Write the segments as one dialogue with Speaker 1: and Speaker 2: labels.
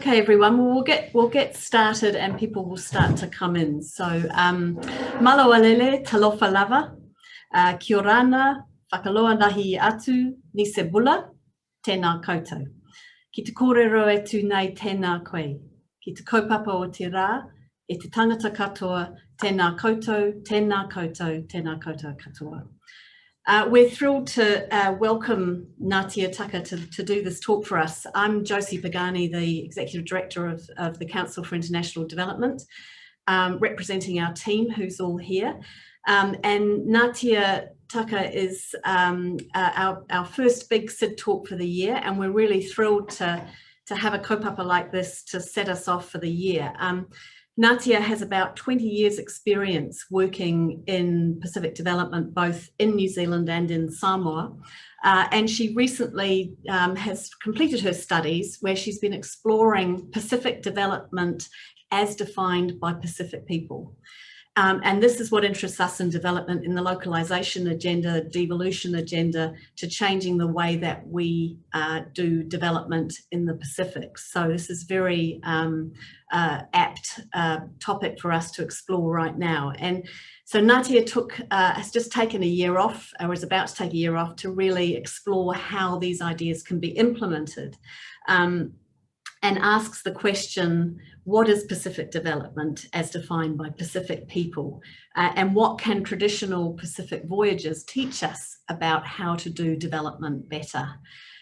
Speaker 1: Okay, everyone, well, we'll get started and people will start to come in. So, malawalele talofa lava, kia orana, whakaloa nahi atu, ni se bula, tēnā koutou. Ki te kōrero e tū nei tēnā koe. Ki te kaupapa o te rā, e te tangata katoa, tēnā koutou, tēnā koutou, tēnā koutou katoa. We're thrilled to welcome Natia Tucker to do this talk for us. I'm Josie Pagani, the Executive Director of the Council for International Development, representing our team who's all here. And Natia Tucker is our first big CID talk for the year, and we're really thrilled to have a kaupapa like this to set us off for the year. Natia has about 20 years experience working in Pacific development, both in New Zealand and in Samoa. And she recently has completed her studies where she's been exploring Pacific development as defined by Pacific people. And this is what interests us in development, in the localisation agenda, devolution agenda, to changing the way that we do development in the Pacific. So this is very apt topic for us to explore right now. And so Natia has just taken a year off, or is about to take a year off, to really explore how these ideas can be implemented. And asks the question, what is Pacific development as defined by Pacific people? And what can traditional Pacific voyagers teach us about how to do development better?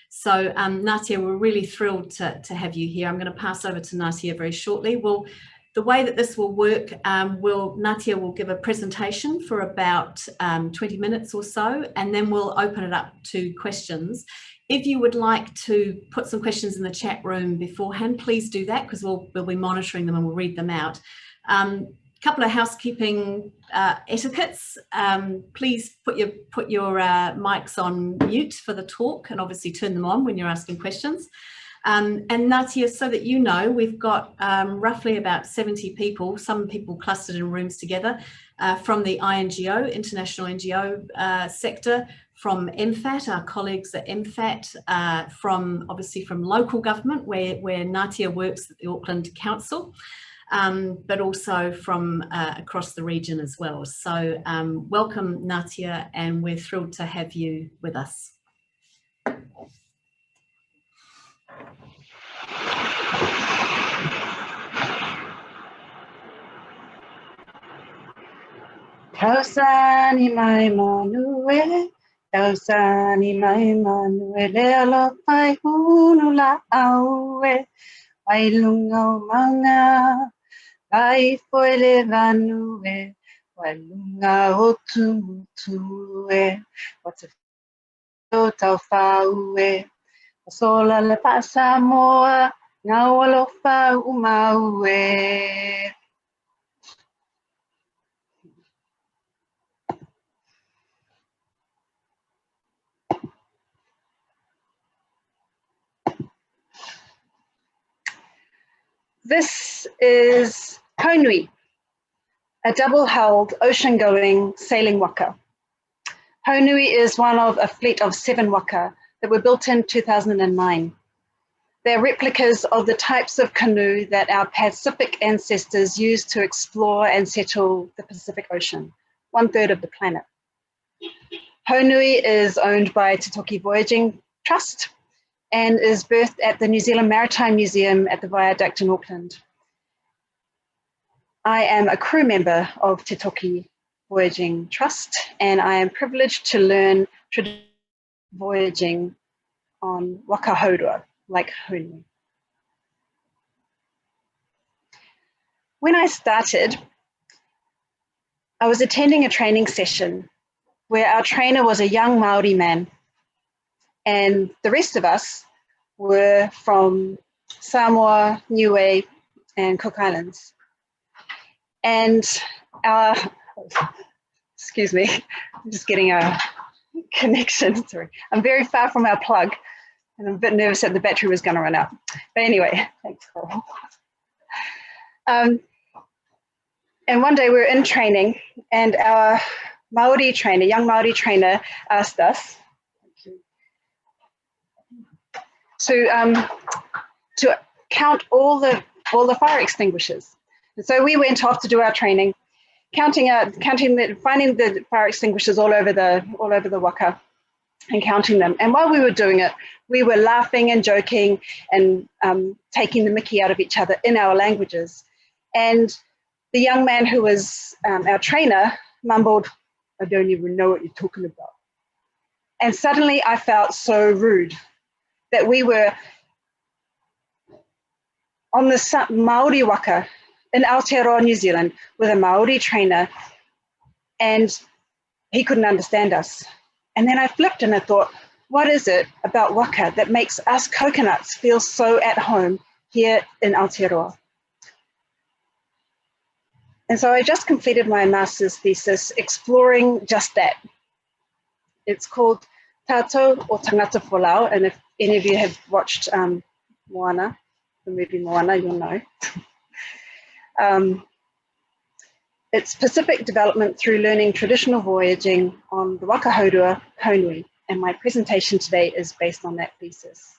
Speaker 1: So Natia, we're really thrilled to have you here. I'm going to pass over to Natia very shortly. Well, the way that this will work, Natia will give a presentation for about 20 minutes or so, and then we'll open it up to questions. If you would like to put some questions in the chat room beforehand, please do that, because we'll be monitoring them and we'll read them out. Couple of housekeeping etiquettes. Please put your mics on mute for the talk, and obviously turn them on when you're asking questions. And Natia, so that you know, we've got roughly about 70 people, some people clustered in rooms together, from the INGO, international NGO sector, from MPhil, our colleagues at MPhil, obviously from local government, where Natia works at the Auckland Council, but also from across the region as well. So welcome, Natia, and we're thrilled to have you with us.
Speaker 2: Tausani mai monue, tausani mai manue, lelo pai hunu la aue, wailunga manga, vai foi le vanue, wailunga o tumutue, what's a tau faue, sola le pa Samoa, ngawalo fa umaue. This is Honui, a double-hulled, ocean-going sailing waka. Honui is one of a fleet of 7 waka that were built in 2009. They're replicas of the types of canoe that our Pacific ancestors used to explore and settle the Pacific Ocean, 1/3 of the planet. Honui is owned by Te Toki Voyaging Trust, and is birthed at the New Zealand Maritime Museum at the Viaduct in Auckland. I am a crew member of Te Toki Voyaging Trust, and I am privileged to learn voyaging on Waka haurua, like Honui. When I started, I was attending a training session where our trainer was a young Maori man, and the rest of us were from Samoa, Niue, and Cook Islands. And our, excuse me, I'm just getting a connection, sorry. I'm very far from our plug, and I'm a bit nervous that the battery was gonna run out. But anyway, thanks, Carl. And one day we were in training, and our Maori trainer, young Maori trainer, asked us, to count all the fire extinguishers. And so we went off to do our training, finding the fire extinguishers all over the Waka and counting them. And while we were doing it, we were laughing and joking and taking the mickey out of each other in our languages. And the young man who was our trainer mumbled, "I don't even know what you're talking about." And suddenly I felt so rude that we were on the Māori Waka in Aotearoa, New Zealand, with a Māori trainer, and he couldn't understand us. And then I flipped and I thought, what is it about Waka that makes us coconuts feel so at home here in Aotearoa? And so I just completed my master's thesis exploring just that. It's called Tātou o Tangata Folau, and if any of you have watched Moana, the movie Moana, you'll know. It's Pacific development through learning traditional voyaging on the Waka haurua, Honui, and my presentation today is based on that thesis.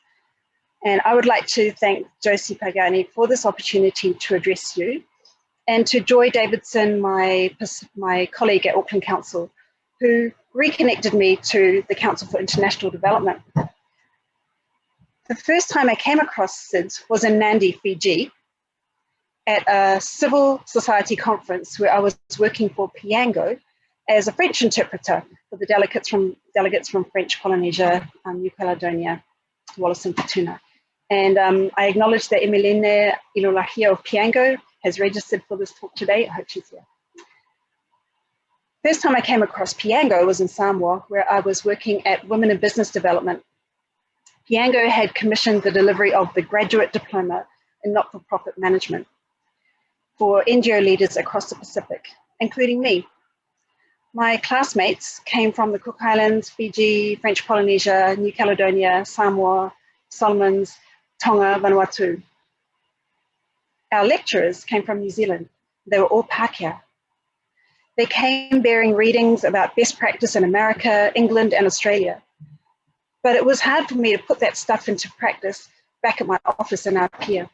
Speaker 2: And I would like to thank Josie Pagani for this opportunity to address you, and to Joy Davidson, my colleague at Auckland Council, who reconnected me to the Council for International Development. The first time I came across CID was in Nandi, Fiji, at a civil society conference where I was working for Piango as a French interpreter for the delegates from French Polynesia, New Caledonia, Wallis and Futuna. And I acknowledge that Emeline Ilolahia of Piango has registered for this talk today. I hope she's here. First time I came across Piango was in Samoa, where I was working at Women in Business Development. Piango had commissioned the delivery of the graduate diploma in not-for-profit management for NGO leaders across the Pacific, including me. My classmates came from the Cook Islands, Fiji, French Polynesia, New Caledonia, Samoa, Solomons, Tonga, Vanuatu. Our lecturers came from New Zealand. They were all Pākehā. They came bearing readings about best practice in America, England, and Australia. But it was hard for me to put that stuff into practice back at my office in Aotearoa.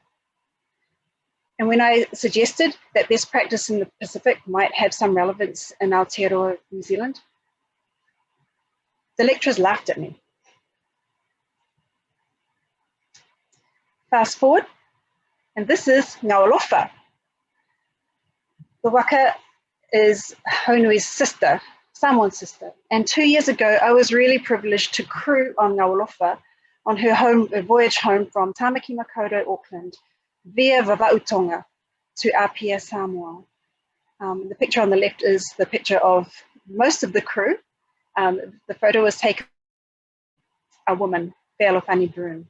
Speaker 2: And when I suggested that best practice in the Pacific might have some relevance in Aotearoa, New Zealand, the lecturers laughed at me. Fast forward, and this is Ngaualofa. The Waka is Honui's sister, Samoan sister. And 2 years ago, I was really privileged to crew on Ngaualofa on her voyage home from Tamaki Makaurau, Auckland, via Vava'utonga to Apia, Samoa. The picture on the left is the picture of most of the crew. The photo was taken by a woman, Fealofani Broom.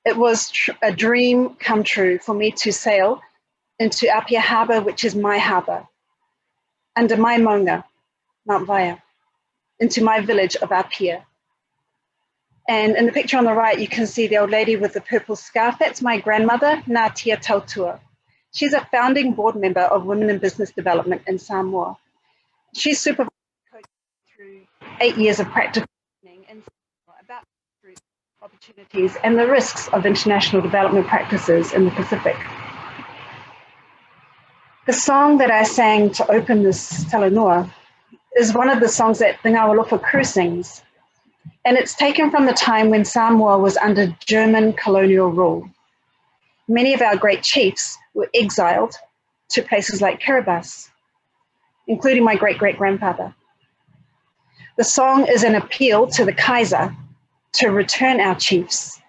Speaker 2: It was a dream come true for me to sail into Apia Harbour, which is my harbour, under my maunga, Mount Vaia, into my village of Apia. And in the picture on the right, you can see the old lady with the purple scarf. That's my grandmother, Natia Tucker. She's a founding board member of Women in Business Development in Samoa. She's supervised through 8 years of practical training in Samoa about opportunities and the risks of international development practices in the Pacific. The song that I sang to open this talanoa is one of the songs that the Ngaualofa crew sings. And it's taken from the time when Samoa was under German colonial rule. Many of our great chiefs were exiled to places like Kiribati, including my great-great-grandfather. The song is an appeal to the Kaiser to return our chiefs.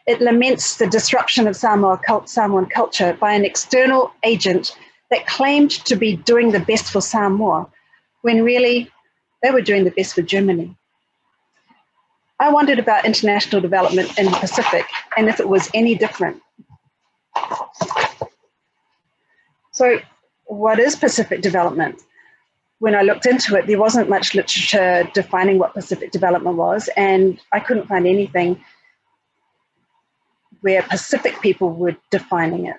Speaker 2: It laments the disruption of Samoan culture by an external agent that claimed to be doing the best for Samoa, when really they were doing the best for Germany. I wondered about international development in the Pacific and if it was any different. So what is Pacific development? When I looked into it, there wasn't much literature defining what Pacific development was, and I couldn't find anything where Pacific people were defining it.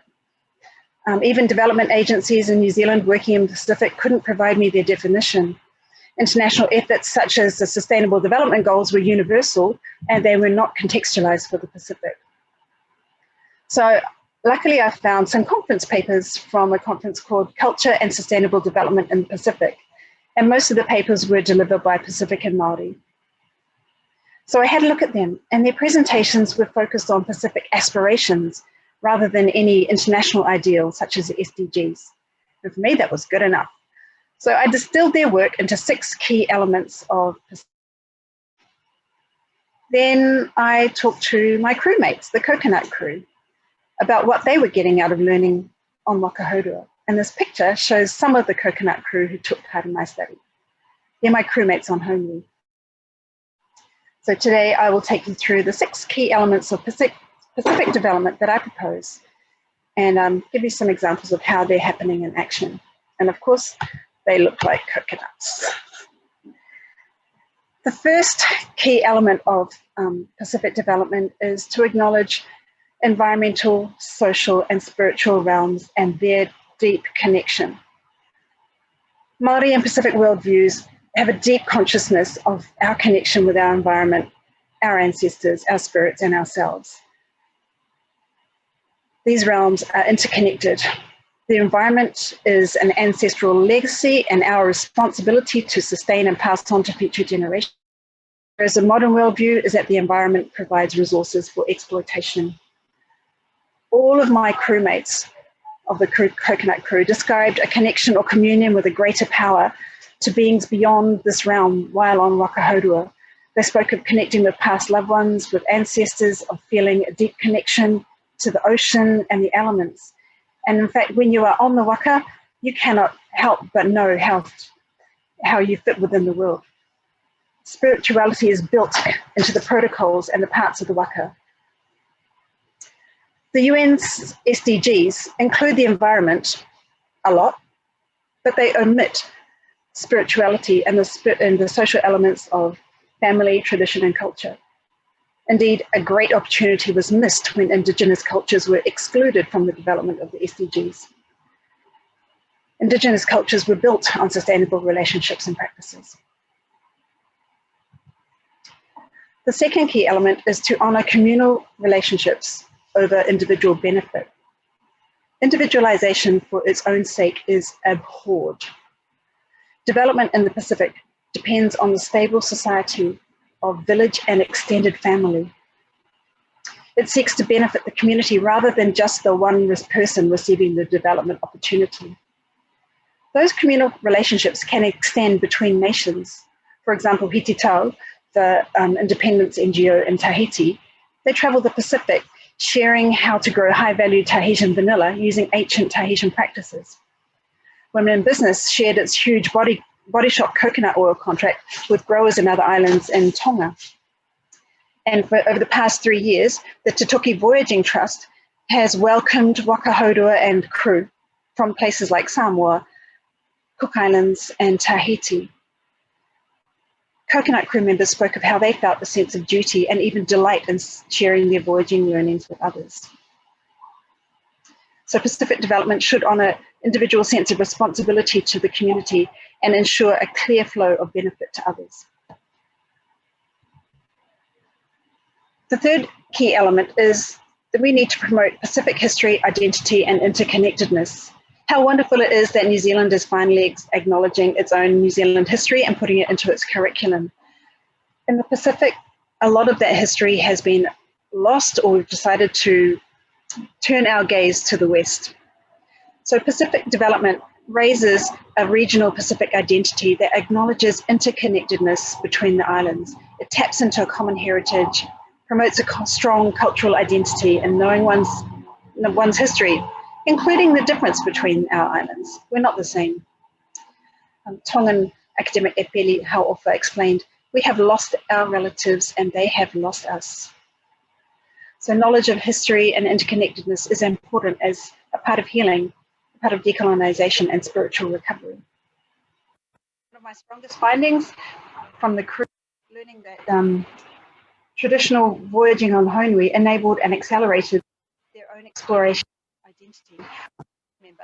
Speaker 2: Even development agencies in New Zealand working in the Pacific couldn't provide me their definition. International efforts such as the Sustainable Development Goals were universal, and they were not contextualized for the Pacific. So luckily I found some conference papers from a conference called Culture and Sustainable Development in the Pacific. And most of the papers were delivered by Pacific and Māori. So I had a look at them, and their presentations were focused on Pacific aspirations rather than any international ideal such as the SDGs. And for me, that was good enough. So I distilled their work into 6 key elements of Pacific. Then I talked to my crewmates, the coconut crew, about what they were getting out of learning on Waka Haurua. And this picture shows some of the coconut crew who took part in my study. They're my crewmates on Honui. So today I will take you through the 6 key elements of Pacific development that I propose, and give you some examples of how they're happening in action. And of course, they look like coconuts. The first key element of Pacific development is to acknowledge environmental, social, and spiritual realms and their deep connection. Māori and Pacific worldviews have a deep consciousness of our connection with our environment, our ancestors, our spirits, and ourselves. These realms are interconnected. The environment is an ancestral legacy and our responsibility to sustain and pass on to future generations. Whereas a modern worldview is that the environment provides resources for exploitation. All of my crewmates of the coconut crew described a connection or communion with a greater power to beings beyond this realm while on Waka Haurua. They spoke of connecting with past loved ones, with ancestors, of feeling a deep connection to the ocean and the elements. And in fact, when you are on the waka, you cannot help but know how you fit within the world. Spirituality is built into the protocols and the parts of the waka. The UN's SDGs include the environment a lot, but they omit spirituality and the social elements of family, tradition, and culture. Indeed, a great opportunity was missed when Indigenous cultures were excluded from the development of the SDGs. Indigenous cultures were built on sustainable relationships and practices. The second key element is to honour communal relationships over individual benefit. Individualization for its own sake is abhorred. Development in the Pacific depends on the stable society of village and extended family. It seeks to benefit the community rather than just the one person receiving the development opportunity. Those communal relationships can extend between nations. For example, Hiti Tau, the independence NGO in Tahiti, they travel the Pacific sharing how to grow high-value Tahitian vanilla using ancient Tahitian practices. Women in Business shared its huge body shop coconut oil contract with growers in other islands in Tonga. And over the past 3 years, the Te Voyaging Trust has welcomed Waka Haurua and crew from places like Samoa, Cook Islands, and Tahiti. Coconut crew members spoke of how they felt a sense of duty and even delight in sharing their voyaging learnings with others. So Pacific development should honour individual sense of responsibility to the community and ensure a clear flow of benefit to others. The third key element is that we need to promote Pacific history, identity, and interconnectedness. How wonderful it is that New Zealand is finally acknowledging its own New Zealand history and putting it into its curriculum. In the Pacific, a lot of that history has been lost, or we've decided to turn our gaze to the West. So Pacific development raises a regional Pacific identity that acknowledges interconnectedness between the islands. It taps into a common heritage, promotes a strong cultural identity and knowing one's history, including the difference between our islands. We're not the same. Tongan academic Epeli Hauofa explained, we have lost our relatives and they have lost us. So knowledge of history and interconnectedness is important as a part of healing, a part of decolonization and spiritual recovery. One of my strongest findings from the crew, learning that traditional voyaging on Honui enabled and accelerated their own exploration identity. Member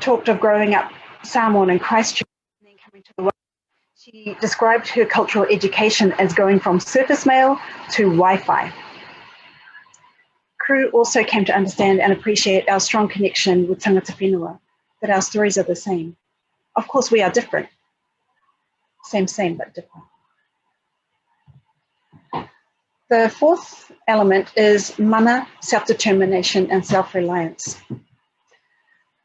Speaker 2: talked of growing up Samoan and Christchurch and then coming to the world. She described her cultural education as going from surface mail to Wi-Fi. crew also came to understand and appreciate our strong connection with tangata whenua, that our stories are the same. Of course, we are different. Same, but different. The fourth element is mana, self-determination, and self-reliance.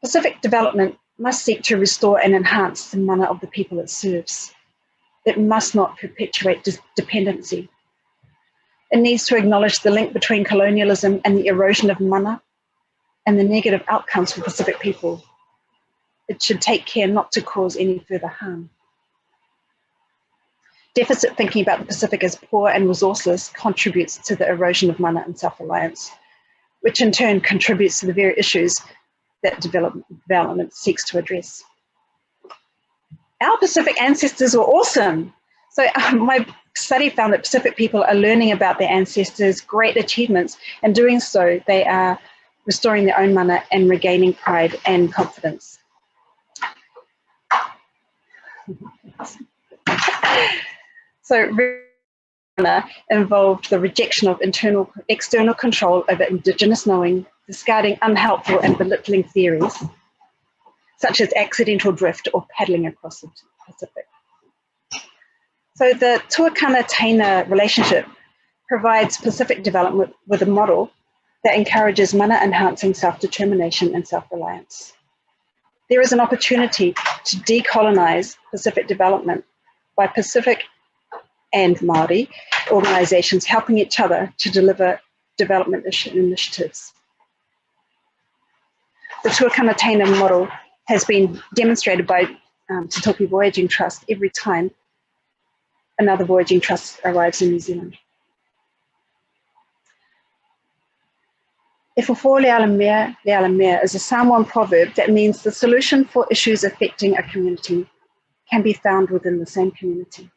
Speaker 2: Pacific development must seek to restore and enhance the mana of the people it serves. It must not perpetuate dependency. It needs to acknowledge the link between colonialism and the erosion of mana and the negative outcomes for Pacific people. It should take care not to cause any further harm. Deficit thinking about the Pacific as poor and resourceless contributes to the erosion of mana and self-reliance, which in turn contributes to the very issues that development seeks to address. Our Pacific ancestors were awesome. So my study found that Pacific people are learning about their ancestors' great achievements, and doing so, they are restoring their own mana and regaining pride and confidence. So mana involved the rejection of external control over Indigenous knowing, discarding unhelpful and belittling theories, such as accidental drift or paddling across the Pacific. So the tuakana-taina relationship provides Pacific development with a model that encourages mana-enhancing self-determination and self-reliance. There is an opportunity to decolonize Pacific development by Pacific and Māori organizations helping each other to deliver development initiatives. The tuakana-taina model has been demonstrated by Te Toki Voyaging Trust every time another voyaging trust arrives in New Zealand. E fofo le ala mea is a Samoan proverb that means the solution for issues affecting a community can be found within the same community.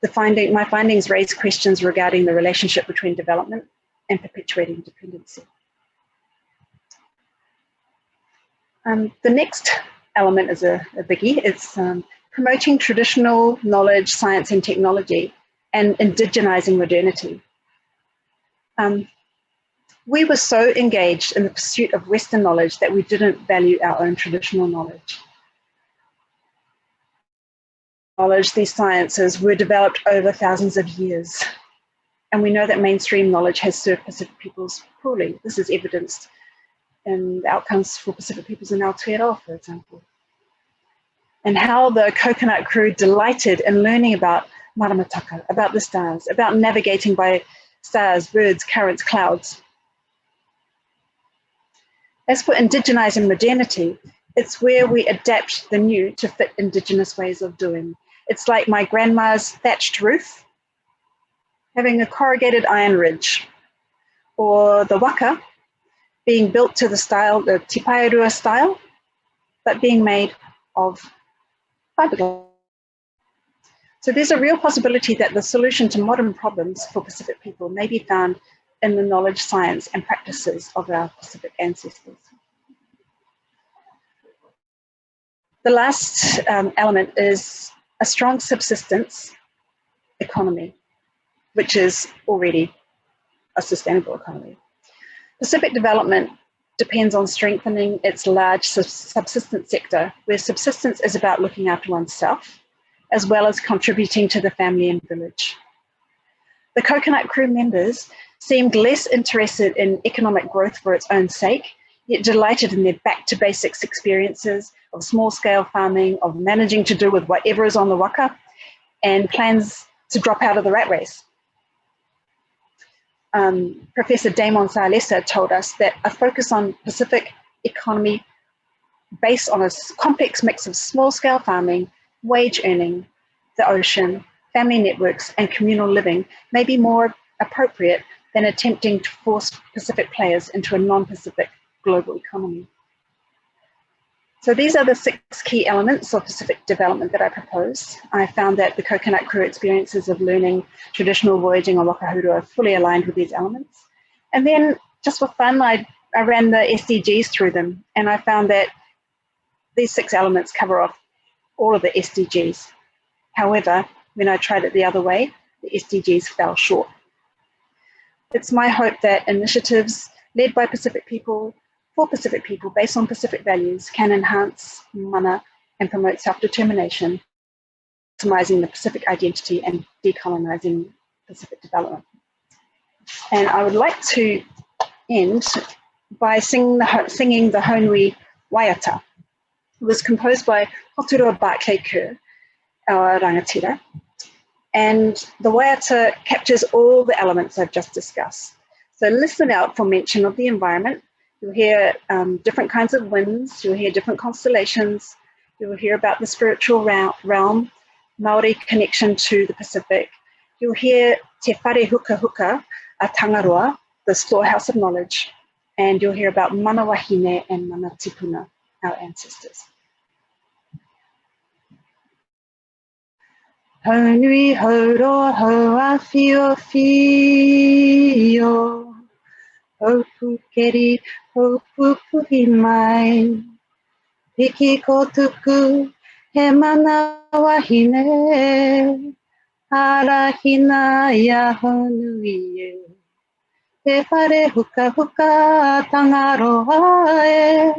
Speaker 2: My findings raise questions regarding the relationship between development and perpetuating dependency. The next element is a biggie. It's promoting traditional knowledge, science and technology and indigenizing modernity. We were so engaged in the pursuit of Western knowledge that we didn't value our own traditional knowledge. These sciences were developed over thousands of years. And we know that mainstream knowledge has served Pacific peoples poorly. This is evidenced in the outcomes for Pacific peoples in Aotearoa, for example. And how the coconut crew delighted in learning about maramataka, about the stars, about navigating by stars, birds, currents, clouds. As for indigenizing modernity, it's where we adapt the new to fit Indigenous ways of doing. It's like my grandma's thatched roof, having a corrugated iron ridge, or the Waka being built to the style, the tipairua style, but being made of fiberglass. So there's a real possibility that the solution to modern problems for Pacific people may be found in the knowledge, science, and practices of our Pacific ancestors. The last element is a strong subsistence economy, which is already a sustainable economy. Pacific development depends on strengthening its large subsistence sector, where subsistence is about looking after oneself, as well as contributing to the family and village. The Coconut Crew members seemed less interested in economic growth for its own sake, yet delighted in their back-to-basics experiences of small-scale farming, of managing to do with whatever is on the Waka, and plans to drop out of the rat race. Professor Damon Salesa told us that a focus on Pacific economy based on a complex mix of small-scale farming, wage earning, the ocean, family networks, and communal living may be more appropriate than attempting to force Pacific players into a non-Pacific global economy. So these are the 6 key elements of Pacific development that I propose. I found that the Coconut Crew experiences of learning traditional voyaging on Waka Huru are fully aligned with these elements. And then just for fun, I ran the SDGs through them, and I found that these 6 elements cover off all of the SDGs. However, when I tried it the other way, the SDGs fell short It's my hope that initiatives led by Pacific people, for Pacific people, based on Pacific values, can enhance mana and promote self-determination, optimizing the Pacific identity and decolonizing Pacific development. And I would like to end by singing the Honui Waiata. It was composed by Aotearoa Kerr, our rangatira. And the Waiata captures all the elements I've just discussed. So listen out for mention of the environment. You'll hear different kinds of winds, you'll hear different constellations, you'll hear about the spiritual realm, Māori connection to the Pacific. You'll hear te whare huka huka, a tangaroa, the storehouse of knowledge, and you'll hear about mana wahine and mana tipuna, our ancestors. Honui horo hoa fio fio, hopu keri hopu puhi mai, piki kotuku he mana wahine, arahina ya honui e, te whare huka huka tangaroa e,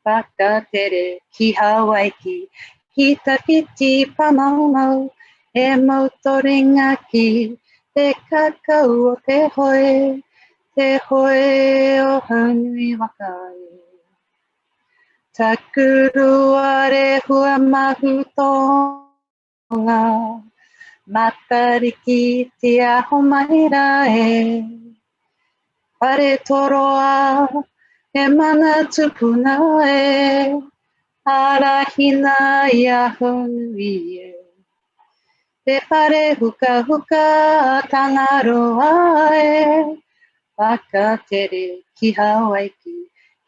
Speaker 2: waka tere ki Hawaii ki, hita piti pamaumau, e mautoringa ki, te kakau o te hoe o Honui Waka e. Takurua re hua mahu tonga, matariki te aho maira e. Whare toroa e mana tupuna e, arahina ia Honui e. Te whare huka huka tangaroa e, waka tere ki Hawaii ki,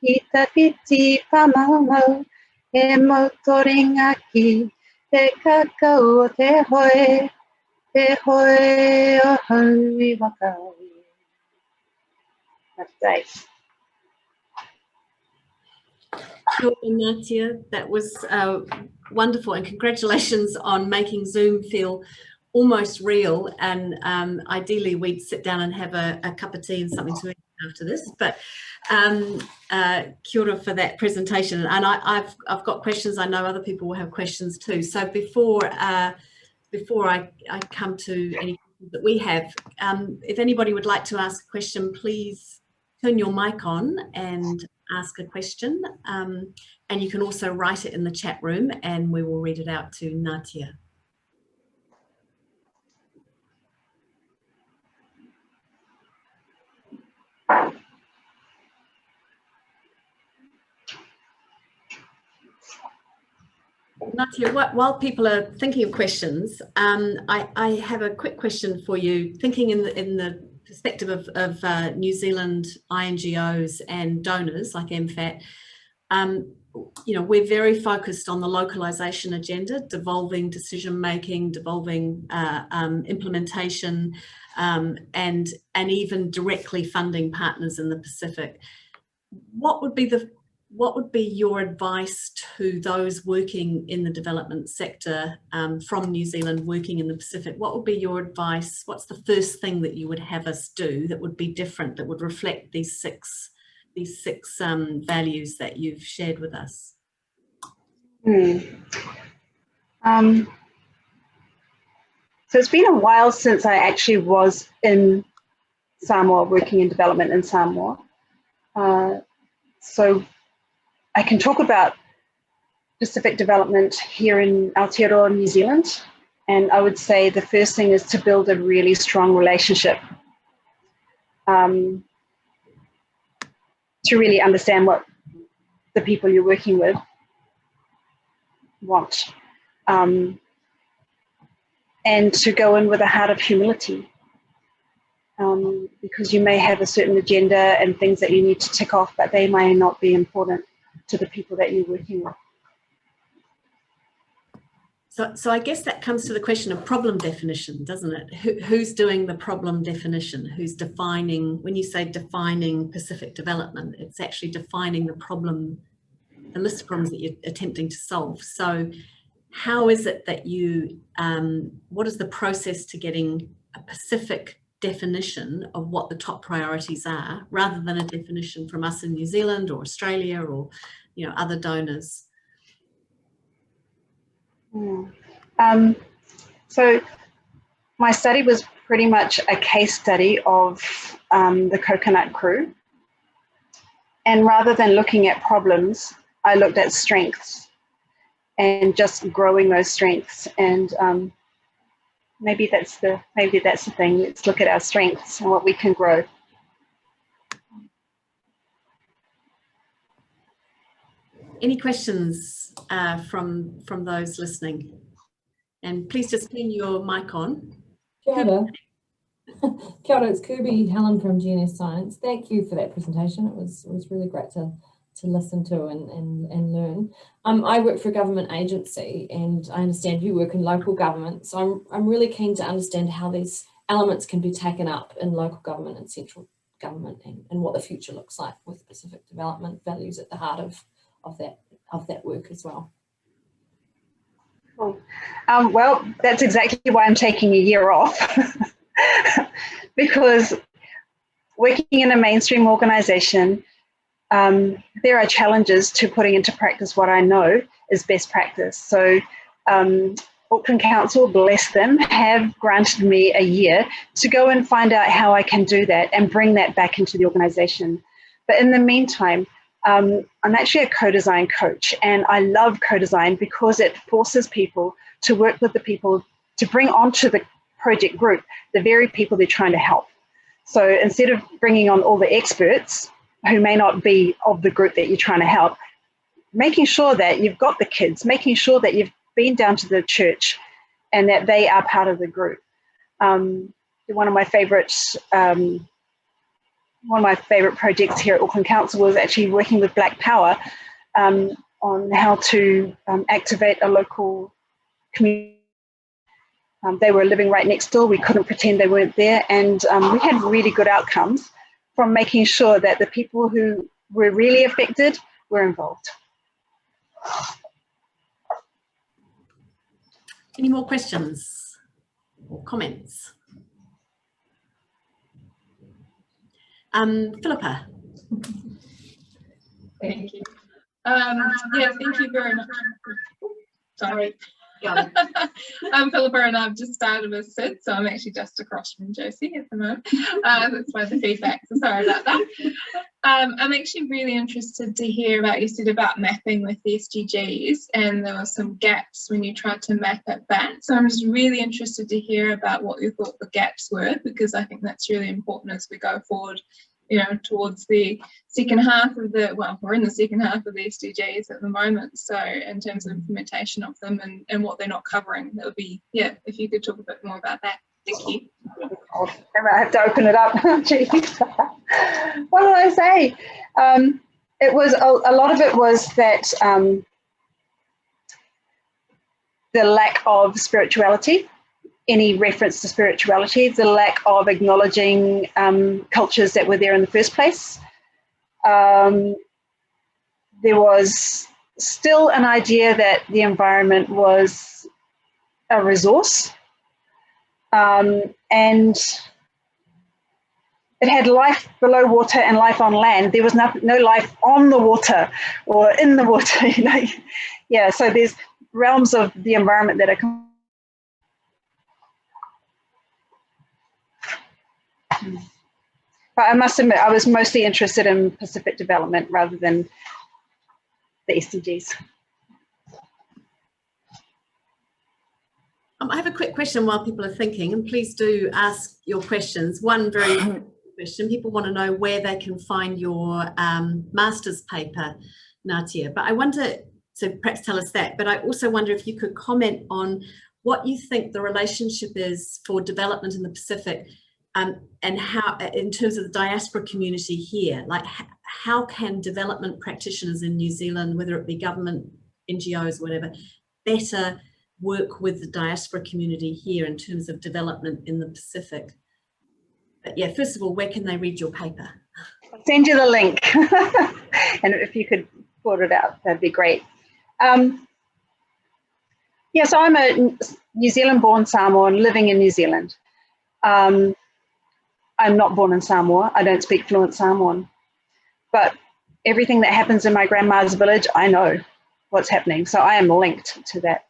Speaker 2: hita piti pamaumau, e mautoringa ki, te kakau o te hoe o Honui Waka. That's right.
Speaker 1: Kia ora, Natia. That was wonderful, and congratulations on making Zoom feel almost real. And ideally, we'd sit down and have a cup of tea and something to eat after this. But kia ora for that presentation. And I've got questions. I know other people will have questions too. So before I come to any questions that we have, if anybody would like to ask a question, please turn your mic on and ask a question, and you can also write it in the chat room and we will read it out to Natia. Natia, while people are thinking of questions, I have a quick question for you, thinking in the perspective of New Zealand INGOs and donors like MPhil. You know, we're very focused on the localization agenda, devolving decision-making, devolving implementation, and even directly funding partners in the Pacific. What would be your advice to those working in the development sector from New Zealand working in the Pacific? What would be your advice? What's the first thing that you would have us do that would be different, that would reflect these six values that you've shared with us?
Speaker 2: So it's been a while since I actually was in Samoa, working in development in Samoa. So I can talk about Pacific development here in Aotearoa, New Zealand. And I would say the first thing is to build a really strong relationship, to really understand what the people you're working with want, and to go in with a heart of humility, because you may have a certain agenda and things that you need to tick off, but they may not be important to the people that you're working with.
Speaker 1: So I guess that comes to the question of problem definition, doesn't it? Who's doing the problem definition? Who's defining, when you say defining Pacific development, it's actually defining the problem, the list of problems that you're attempting to solve. So how is it that you, what is the process to getting a Pacific definition of what the top priorities are, rather than a definition from us in New Zealand or Australia or, you know, other donors?
Speaker 2: So my study was pretty much a case study of the coconut crew. And rather than looking at problems, I looked at strengths and just growing those strengths. And maybe that's the thing. Let's look at our strengths and what we can grow.
Speaker 1: Any questions from those listening? And please just turn your mic on.
Speaker 3: Kia ora. Kia ora, it's Kirby Helen from GNS Science. Thank you for that presentation. It was really great to listen to and learn. I work for a government agency, and I understand you work in local government. So I'm really keen to understand how these elements can be taken up in local government and central government, and what the future looks like with Pacific development values at the heart of that work as well.
Speaker 2: Cool. Well, that's exactly why I'm taking a year off, because working in a mainstream organisation, there are challenges to putting into practice what I know is best practice. So Auckland Council, bless them, have granted me a year to go and find out how I can do that and bring that back into the organisation. But in the meantime, I'm actually a co-design coach, and I love co-design because it forces people to work with the people to bring onto the project group the very people they're trying to help. So instead of bringing on all the experts who may not be of the group that you're trying to help, making sure that you've got the kids, making sure that you've been down to the church and that they are part of the group. One of my favorite projects here at Auckland Council was actually working with Black Power on how to activate a local community. They were living right next door. We couldn't pretend they weren't there, and we had really good outcomes from making sure that the people who were really affected were involved.
Speaker 1: Any more questions or comments? Philippa.
Speaker 4: Thank you. Yeah, thank you very much. Sorry. I'm Philippa, and I've just started with CID, so I'm actually just across from Josie at the moment. That's why the feedback, so sorry about that. I'm actually really interested to hear about, you said about mapping with the SDGs, and there were some gaps when you tried to map at that. So I'm just really interested to hear about what you thought the gaps were, because I think that's really important as we go forward, you know, towards the second half of the, well, we're in the second half of the SDGs at the moment. So in terms of implementation of them and what they're not covering, that would be, yeah, if you could talk a bit more about that. Thank you.
Speaker 2: I have to open it up. Jeez. What did I say? It was, a lot of it was that the lack of spirituality, any reference to spirituality, the lack of acknowledging cultures that were there in the first place. There was still an idea that the environment was a resource, and it had life below water and life on land. There was no life on the water or in the water, you know. Yeah, so there's realms of the environment that are. But I must admit, I was mostly interested in Pacific development rather than the SDGs.
Speaker 1: I have a quick question while people are thinking, and please do ask your questions. One very important question, people want to know where they can find your master's paper, Natia, but I wonder, so perhaps tell us that, but I also wonder if you could comment on what you think the relationship is for development in the Pacific, and how, in terms of the diaspora community here, like how can development practitioners in New Zealand, whether it be government, NGOs, whatever, better work with the diaspora community here in terms of development in the Pacific? But yeah, first of all, where can they read your paper?
Speaker 2: I'll send you the link. And if you could forward it out, that'd be great. Yeah, so I'm a New Zealand born Samoan living in New Zealand. I'm not born in Samoa. I don't speak fluent Samoan. But everything that happens in my grandma's village, I know what's happening. So I am linked to that.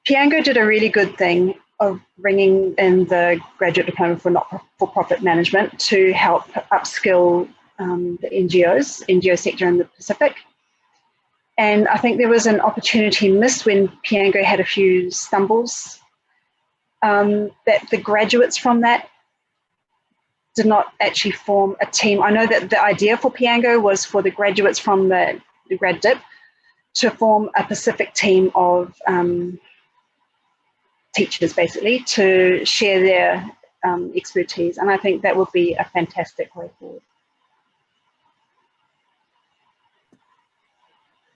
Speaker 2: Piango did a really good thing of bringing in the graduate diploma for not-for-profit management to help upskill the NGO sector in the Pacific. And I think there was an opportunity missed when Piango had a few stumbles, that the graduates from that did not actually form a team. I know that the idea for Piango was for the graduates from the grad dip to form a Pacific team of teachers, basically, to share their expertise. And I think that would be a fantastic way forward.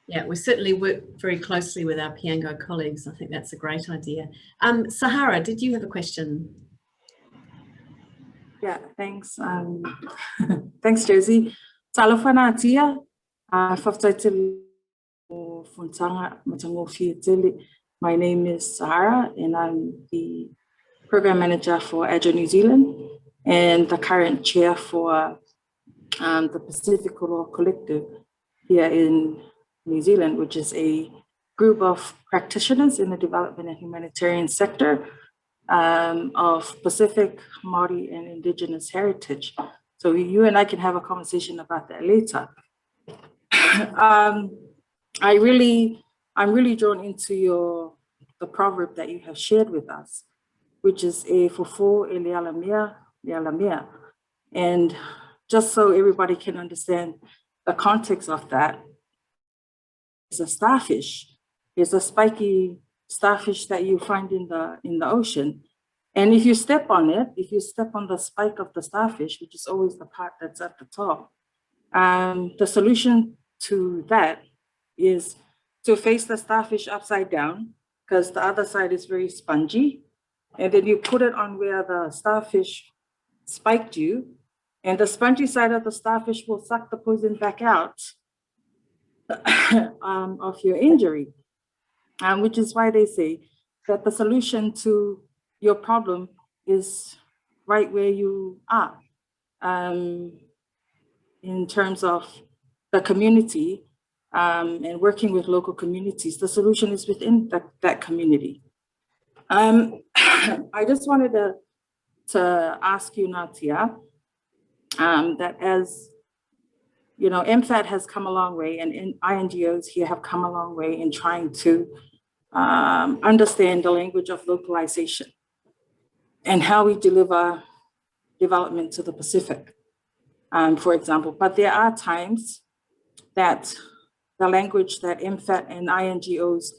Speaker 1: Yeah, we certainly work very closely with our Piango colleagues. I think that's a great idea. Sahara, did you have a question?
Speaker 5: Yeah, thanks. Thanks, Josie. Talofa Natia, my name is Sahara, and I'm the program manager for Aotearoa New Zealand and the current chair for the Pacific Koroa Collective here in New Zealand, which is a group of practitioners in the development and humanitarian sector of Pacific, Māori, and Indigenous heritage. So you and I can have a conversation about that later. I'm really drawn into the proverb that you have shared with us, which is e fufu e lealamea. And just so everybody can understand the context of that, it's a starfish. It's a spiky starfish that you find in the ocean. And if you step on it, if you step on the spike of the starfish, which is always the part that's at the top, the solution to that is to face the starfish upside down, because the other side is very spongy. And then you put it on where the starfish spiked you, and the spongy side of the starfish will suck the poison back out of your injury, which is why they say that the solution to your problem is right where you are. In terms of the community and working with local communities, the solution is within that community. I just wanted to ask you, Natia, that as you know, MPhil has come a long way, and INGOs here have come a long way in trying to understand the language of localization and how we deliver development to the Pacific, for example. But there are times that the language that MPhil and INGOs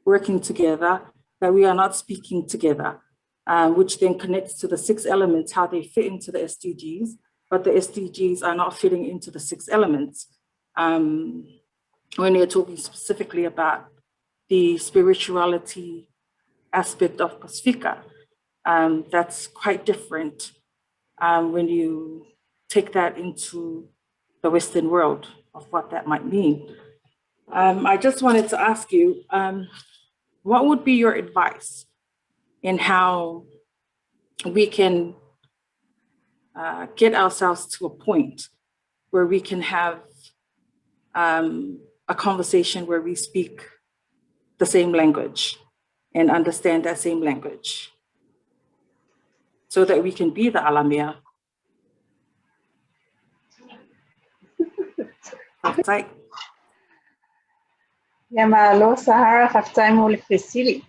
Speaker 5: working together, that we are not speaking together, which then connects to the 6 elements, how they fit into the SDGs, but the SDGs are not fitting into the 6 elements. When you're talking specifically about the spirituality aspect of Pacifica, that's quite different when you take that into the Western world of what that might mean. I just wanted to ask you, what would be your advice in how we can get ourselves to a point where we can have a conversation where we speak the same language and understand that same language, so that we can be the alamea?
Speaker 2: Yamalo Sahara Haftaimul Fisili.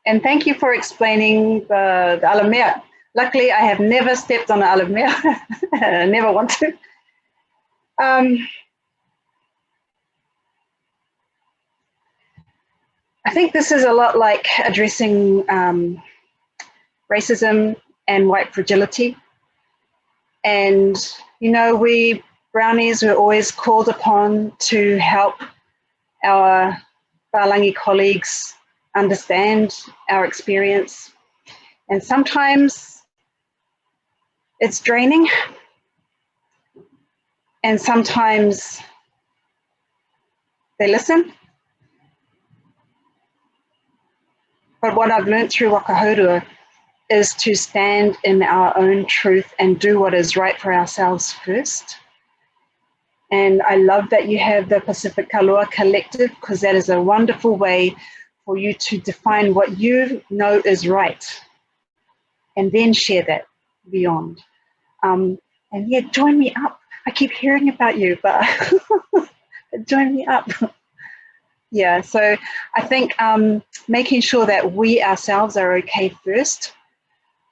Speaker 2: And thank you for explaining the alamea. Luckily, I have never stepped on an alamea. I never want to. I think this is a lot like addressing racism and white fragility. And, you know, we brownies were always called upon to help our Palangi colleagues understand our experience. And sometimes it's draining. And sometimes they listen. But what I've learned through Waka Haurua is to stand in our own truth and do what is right for ourselves first. And I love that you have the Pacific Kaloa Collective, because that is a wonderful way for you to define what you know is right and then share that beyond. And yeah, join me up. I keep hearing about you, but join me up. Yeah, so I think making sure that we ourselves are okay first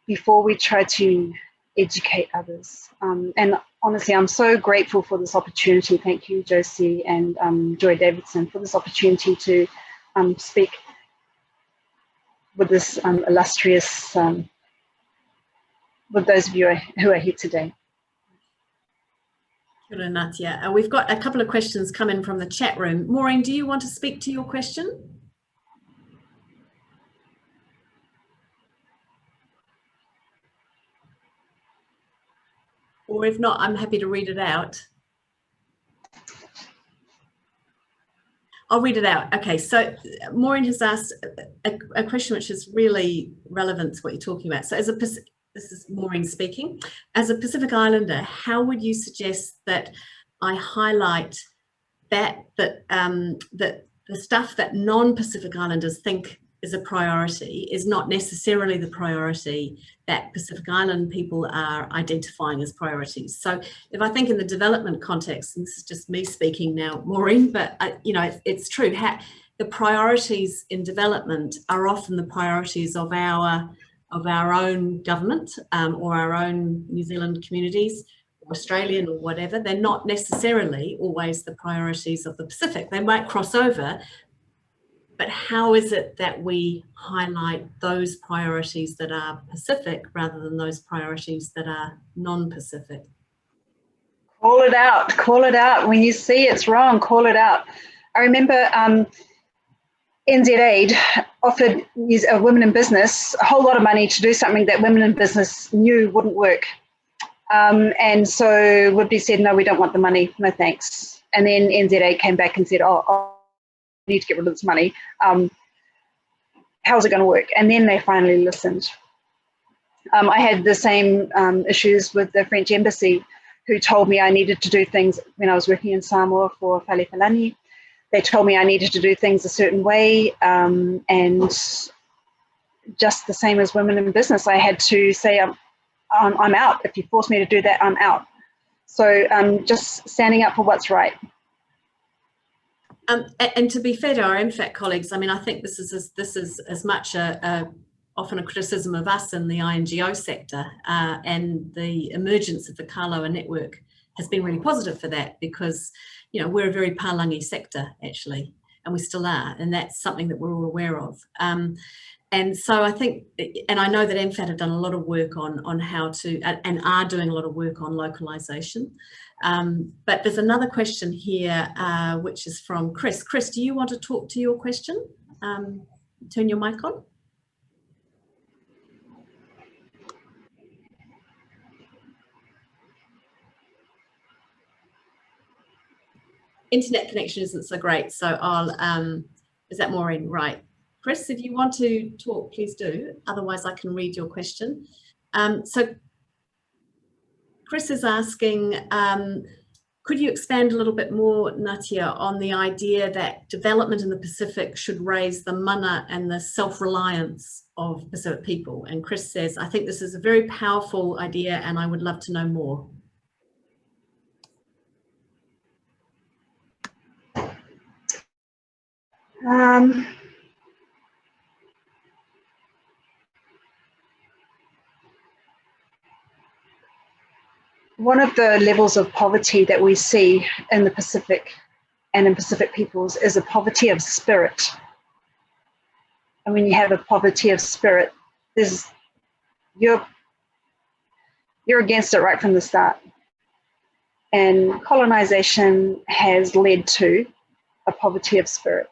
Speaker 2: before we try to educate others. And honestly, I'm so grateful for this opportunity. Thank you, Josie and Joy Davidson, for this opportunity to speak with this illustrious, with those of you who are here today.
Speaker 1: Kia ora, Natia. We've got a couple of questions come in from the chat room. Maureen, do you want to speak to your question? Or if not, I'm happy to read it out. I'll read it out. Okay, so Maureen has asked a question which is really relevant to what you're talking about. So as this is Maureen speaking. As a Pacific Islander, how would you suggest that I highlight that the stuff that non-Pacific Islanders think is a priority is not necessarily the priority that Pacific Island people are identifying as priorities? So if I think in the development context, and this is just me speaking now, Maureen, but you know, it's true, the priorities in development are often the priorities of our own government or our own New Zealand communities, or Australian or whatever. They're not necessarily always the priorities of the Pacific. They might cross over, but how is it that we highlight those priorities that are Pacific rather than those priorities that are non-Pacific?
Speaker 2: Call it out, call it out. When you see it's wrong, call it out. I remember NZAID offered women in business a whole lot of money to do something that women in business knew wouldn't work. And so Woodby said, no, we don't want the money, no thanks. And then NZAID came back and said, oh, we need to get rid of this money. How's it going to work? And then they finally listened. I had the same issues with the French embassy, who told me I needed to do things when I was working in Samoa for Fale Falani. They told me I needed to do things a certain way, and just the same as women in business, I had to say, I'm out. If you force me to do that, I'm out. So just standing up for what's right.
Speaker 1: And to be fair to our MFAT colleagues, I mean, I think this is as much often a criticism of us in the INGO sector, and the emergence of the Kaloa network has been really positive for that, because, you know, we're a very Palangi sector actually, and we still are, and that's something that we're all aware of. And so I think, and I know that MFAT have done a lot of work on how to, and are doing a lot of work on localisation. But there's another question here, which is from Chris. Chris, do you want to talk to your question? Turn your mic on. Internet connection isn't so great, so I'll, is that Maureen? Right. Chris, if you want to talk, please do. Otherwise, I can read your question. So Chris is asking, could you expand a little bit more, Natia, on the idea that development in the Pacific should raise the mana and the self-reliance of Pacific people? And Chris says, I think this is a very powerful idea and I would love to know more.
Speaker 2: One of the levels of poverty that we see in the Pacific and in Pacific peoples is a poverty of spirit. And when you have a poverty of spirit, you're against it right from the start. And colonization has led to a poverty of spirit.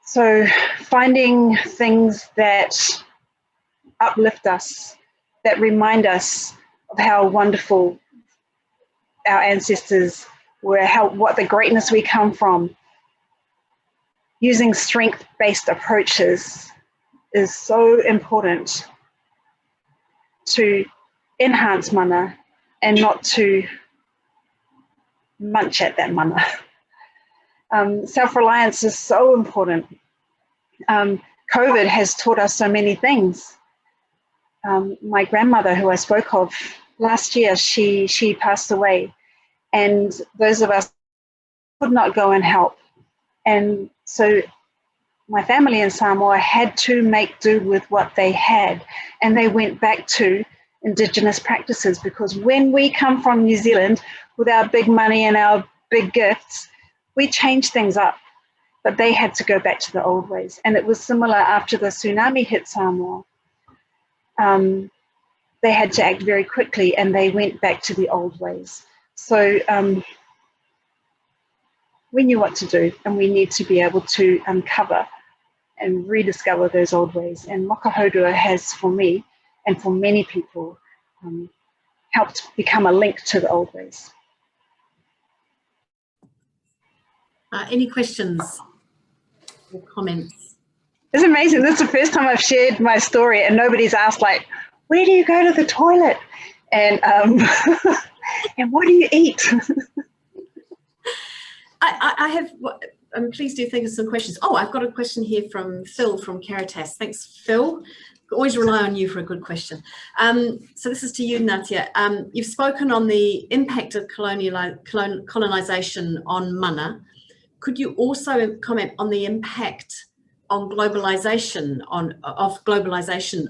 Speaker 2: So finding things that uplift us, that remind us of how wonderful our ancestors were, what the greatness we come from, using strength-based approaches is so important to enhance mana and not to munch at that mana. Self-reliance is so important. COVID has taught us so many things. My grandmother, who I spoke of last year, she passed away, and those of us could not go and help. And so my family in Samoa had to make do with what they had, and they went back to Indigenous practices, because when we come from New Zealand with our big money and our big gifts, we change things up, but they had to go back to the old ways. And it was similar after the tsunami hit Samoa. They had to act very quickly, and they went back to the old ways. So we knew what to do, and we need to be able to uncover and rediscover those old ways. And Waka Haurua has, for me and for many people, helped become a link to the old ways.
Speaker 1: Any questions or comments?
Speaker 2: It's amazing. This is the first time I've shared my story and nobody's asked, like, where do you go to the toilet? And and what do you eat?
Speaker 1: I have, please do think of some questions. Oh, I've got a question here from Phil from Caritas. Thanks, Phil. Always rely on you for a good question. So this is to you, Natia. You've spoken on the impact of colonisation on mana. Could you also comment on the impact on globalisation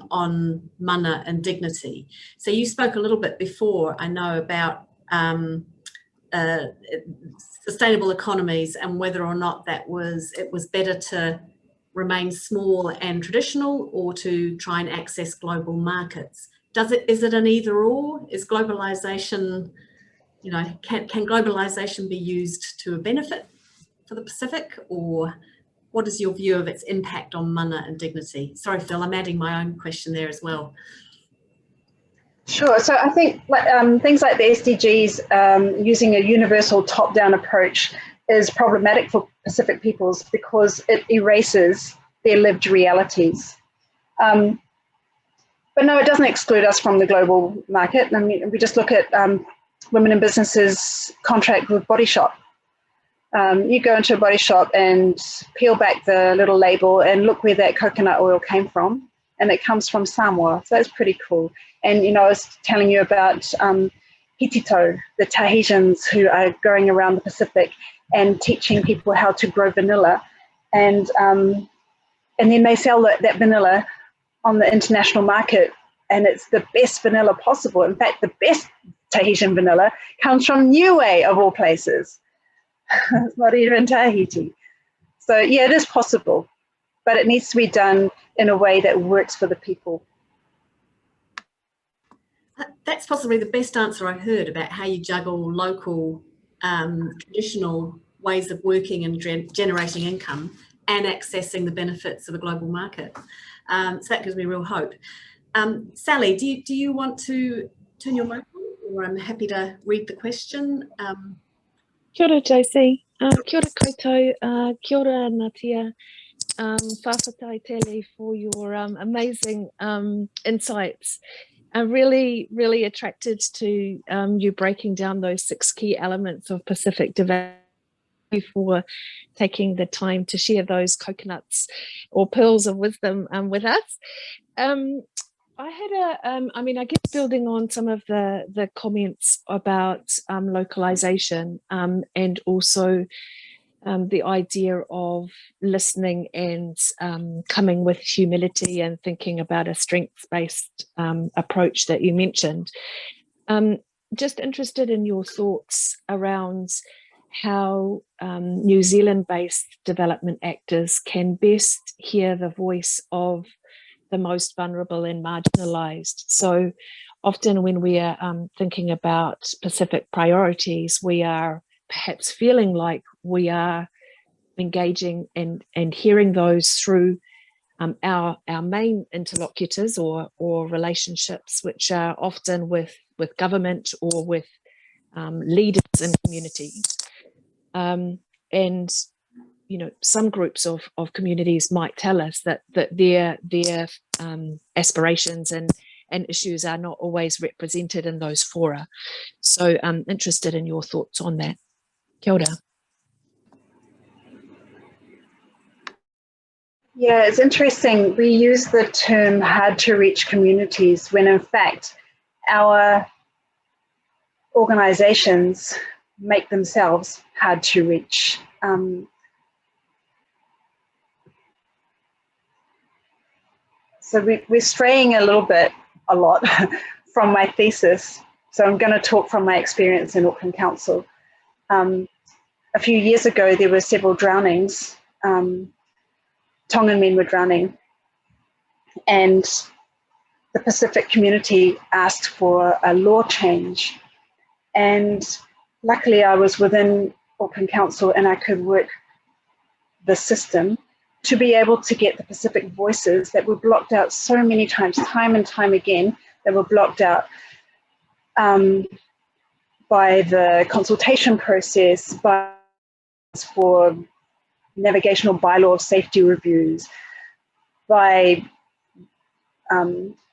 Speaker 1: on mana and dignity? So you spoke a little bit before, I know, about sustainable economies and whether or not it was better to remain small and traditional or to try and access global markets. Is it an either or? Is globalisation, can globalisation be used to a benefit for the Pacific, or what is your view of its impact on mana and dignity? Sorry, Phil, I'm adding my own question there as well.
Speaker 2: Sure. So I think things like the SDGs, using a universal top-down approach is problematic for Pacific peoples because it erases their lived realities. But no, it doesn't exclude us from the global market. I mean, we just look at women in businesses contract with Body Shop. You go into a body shop and peel back the little label and look where that coconut oil came from, and it comes from Samoa. So that's pretty cool. And, I was telling you about Hitito, the Tahitians who are going around the Pacific and teaching people how to grow vanilla. And then they sell that vanilla on the international market, and it's the best vanilla possible. In fact, the best Tahitian vanilla comes from Niue, of all places. It's not even Tahiti. So yeah, it is possible, but it needs to be done in a way that works for the people.
Speaker 1: That's possibly the best answer I've heard about how you juggle local, traditional ways of working and generating income and accessing the benefits of a global market. So that gives me real hope. Sally, do you want to turn your mic on, or I'm happy to read the question?
Speaker 6: Kia ora, Josie. Kia ora koutou. Kia ora, Natia. Whawhatai tele for your amazing insights. I'm really, really attracted to you breaking down those 6 key elements of Pacific development, for taking the time to share those coconuts or pearls of wisdom with us. I had I guess building on some of the comments about localization and also the idea of listening and coming with humility and thinking about a strengths-based approach that you mentioned. Just interested in your thoughts around how New Zealand-based development actors can best hear the voice of the most vulnerable and marginalized. So often when we are thinking about Pacific priorities, we are perhaps feeling like we are engaging and hearing those through our main interlocutors or relationships, which are often with government or with leaders in communities. And some groups of communities might tell us that their aspirations and issues are not always represented in those fora. So I'm interested in your thoughts on that. Kia ora.
Speaker 2: Yeah, it's interesting. We use the term hard to reach communities when in fact our organisations make themselves hard to reach. So we're straying a lot from my thesis. So I'm going to talk from my experience in Auckland Council. A few years ago, there were several drownings. Tongan men were drowning. And the Pacific community asked for a law change. And luckily I was within Auckland Council and I could work the system to be able to get the Pacific voices that were blocked out so many times, time and time again, that were blocked out by the consultation process, for navigational bylaw safety reviews, by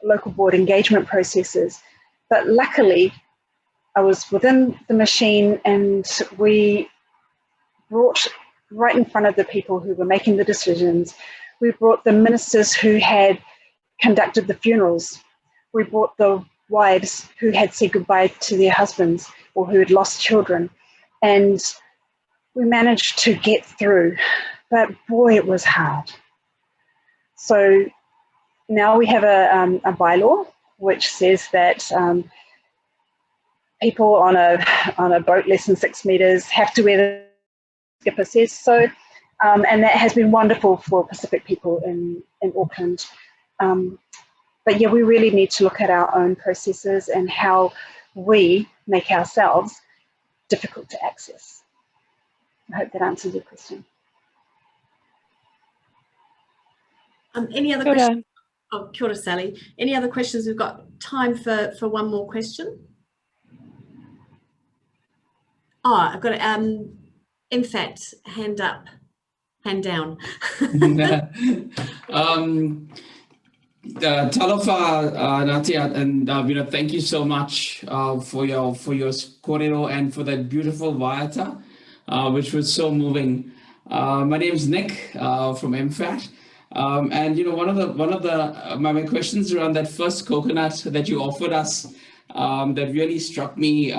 Speaker 2: local board engagement processes. But luckily, I was within the machine and we brought right in front of the people who were making the decisions. We brought the ministers who had conducted the funerals. We brought the wives who had said goodbye to their husbands or who had lost children. And we managed to get through, but boy, it was hard. So now we have a bylaw which says that people on a boat less than 6 meters have to wear the skipper says so, and that has been wonderful for Pacific people in Auckland. But yeah, we really need to look at our own processes and how we make ourselves difficult to access. I hope that answers your question.
Speaker 1: Any other questions? Oh, kia ora, Sally. Any other questions? We've got time for one more question. Oh, I've got MPhil, hand up, hand down.
Speaker 7: Talofa, Natia, and thank you so much for your korero and for that beautiful vaiata, which was so moving. My name is Nick from MPhil, and one of my questions around that first coconut that you offered us that really struck me.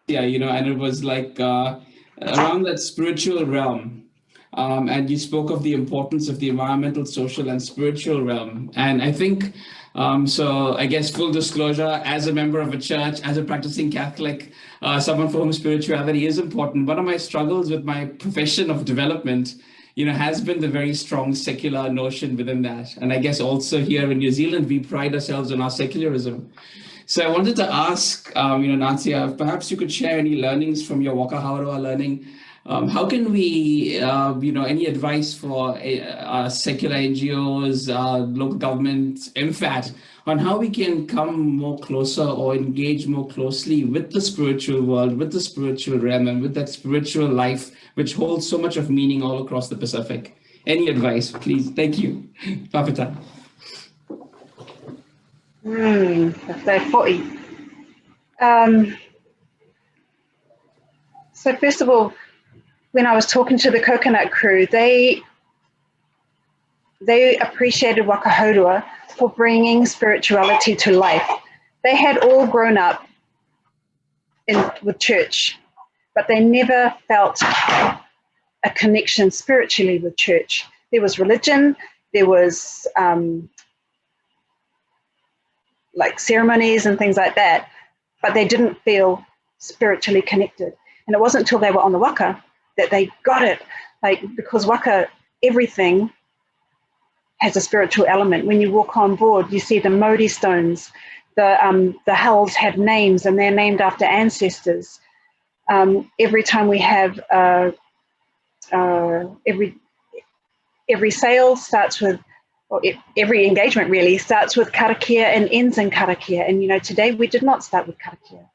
Speaker 7: Yeah, and it was like around that spiritual realm. And you spoke of the importance of the environmental, social, and spiritual realm. And I think, so I guess full disclosure, as a member of a church, as a practicing Catholic, someone for whom spirituality is important, one of my struggles with my profession of development, has been the very strong secular notion within that. And I guess also here in New Zealand, we pride ourselves on our secularism. So I wanted to ask, Natia, if perhaps you could share any learnings from your Waka Haurua learning. How can we, any advice for secular NGOs, local government, MPhil, on how we can come more closer or engage more closely with the spiritual world, with the spiritual realm, and with that spiritual life, which holds so much of meaning all across the Pacific? Any advice, please? Thank you. Papita.
Speaker 2: So first of all, when I was talking to the coconut crew, they appreciated Waka Haurua for bringing spirituality to life. They had all grown up with church, but they never felt a connection spiritually with church. There was religion, there was like ceremonies and things like that, but they didn't feel spiritually connected. And it wasn't until they were on the Waka that they got it, because Waka, everything has a spiritual element. When you walk on board, you see the Maori stones, the hulls have names and they're named after ancestors. Every time we have, every sail starts with, or every engagement really starts with karakia and ends in karakia. And today we did not start with karakia.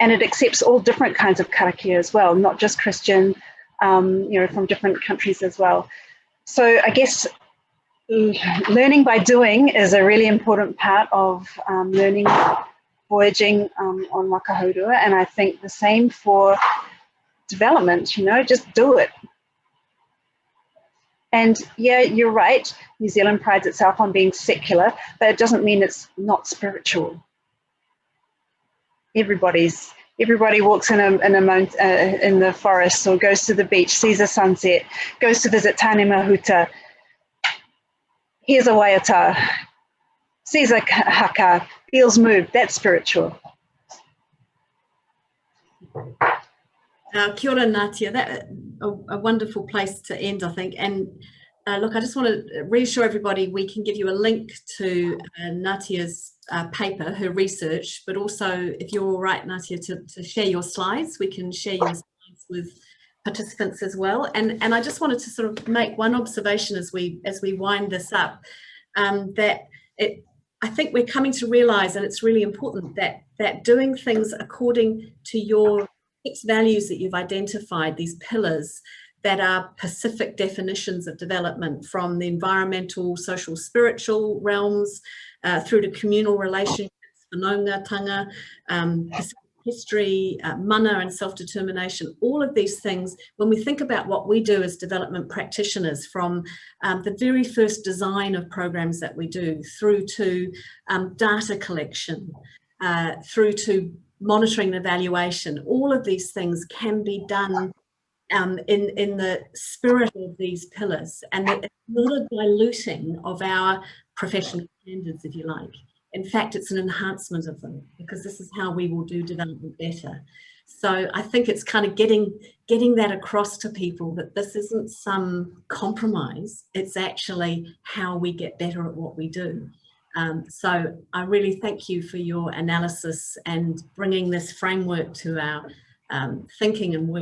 Speaker 2: And it accepts all different kinds of karakia as well, not just Christian, from different countries as well. So I guess learning by doing is a really important part of learning voyaging on Waka Haurua, and I think the same for development, just do it. And yeah, you're right, New Zealand prides itself on being secular, but it doesn't mean it's not spiritual. Everybody walks in the forest or goes to the beach, sees a sunset, goes to visit Tāne Mahuta, hears a waiata, sees a haka, feels moved. That's spiritual.
Speaker 1: Kia ora, Natia. That's a wonderful place to end, I think. And look, I just want to reassure everybody we can give you a link to Natia's paper, her research, but also, if you're all right, Natia, to share your slides. We can share your slides with participants as well. And I just wanted to sort of make one observation as we wind this up, that I think we're coming to realise, and it's really important, that doing things according to your 6 values that you've identified, these pillars that are Pacific definitions of development, from the environmental, social, spiritual realms through to communal relationships, whanaungatanga, Pacific history, mana and self-determination, all of these things, when we think about what we do as development practitioners, from the very first design of programs that we do, through to data collection, through to monitoring and evaluation, all of these things can be done in the spirit of these pillars, and that it's not a diluting of our professional standards, if you like. In fact, it's an enhancement of them, because this is how we will do development better. So I think it's kind of getting that across to people, that this isn't some compromise, it's actually how we get better at what we do. So I really thank you for your analysis and bringing this framework to our thinking and work